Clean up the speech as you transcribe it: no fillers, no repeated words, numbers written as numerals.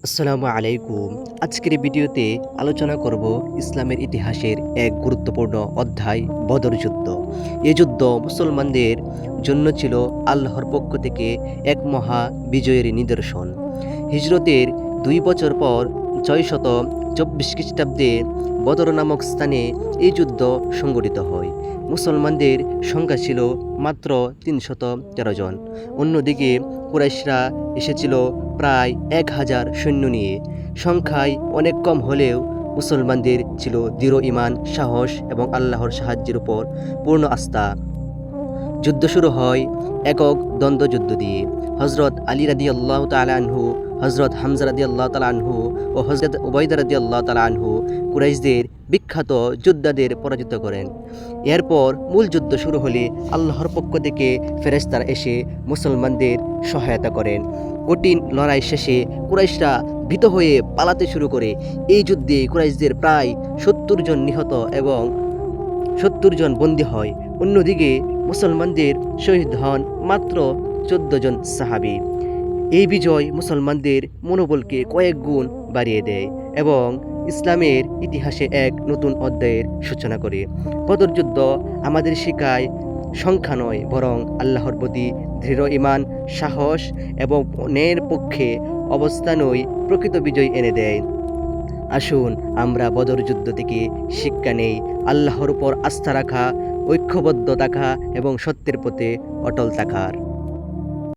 আসসালামু আলাইকুম। আজকের এই ভিডিওতে আলোচনা করব ইসলামের ইতিহাসের এক গুরুত্বপূর্ণ অধ্যায় বদর যুদ্ধ। এই যুদ্ধ মুসলমানদের জন্য ছিল আল্লাহর পক্ষ থেকে এক মহা বিজয়ের নিদর্শন। হিজরতের ২ বছর পর ৬২৪ খ্রিস্টাব্দে বদর নামক স্থানে এই যুদ্ধ সংঘটিত হয়। মুসলমানদের সংখ্যা ছিল মাত্র ৩১৩ জন। অন্যদিকে কুরাইশরা এসেছিল প্রায় ১,০০০ সৈন্য নিয়ে। সংখ্যায় অনেক কম হলেও মুসলমানদের ছিল দৃঢ় ঈমান, সাহস এবং আল্লাহর সাহায্যের উপর পূর্ণ আস্থা। যুদ্ধ শুরু হয় একক দ্বন্দ্বযুদ্ধ দিয়ে। হজরত আলী রাদিয়াল্লাহু তাআলা আনহু, হজরত হামজা রাদিয়াল্লাহু তাআলা আনহু ও হজরত উবাইদা রাদিয়াল্লাহু তাআলা আনহু কুরাইশদের বিখ্যাত যোদ্ধাদের পরাজিত করেন। এরপর মূল যুদ্ধ শুরু হলে আল্লাহর পক্ষ থেকে ফেরেশতারা এসে মুসলমানদের সহায়তা করেন। কঠিন লড়াই শেষে কুরাইশরা ভীত হয়ে পালাতে শুরু করে। এই যুদ্ধে কুরাইশদের প্রায় ৭০ জন নিহত এবং ৭০ জন বন্দী হয়। অন্যদিকে মুসলমানদের শহীদ হন মাত্র ১৪ জন সাহাবী। এই বিজয় মুসলমানদের মনোবলকে কয়েক গুণ বাড়িয়ে দেয় এবং ইসলামের ইতিহাসে এক নতুন অধ্যায়ের সূচনা করে। বদর যুদ্ধ আমাদের শেখায় সংখ্যা নয়, বরং আল্লাহর প্রতি দৃঢ় ঈমান, সাহস এবং ন্যায়ের পক্ষে অবস্থানই প্রকৃত বিজয় এনে দেয়। আসুন আমরা বদর যুদ্ধ থেকে শিক্ষা নেই। আল্লাহর উপর আস্থা রাখা, ঐক্যবদ্ধ থাকা এবং সত্যের পথে অটল থাকার।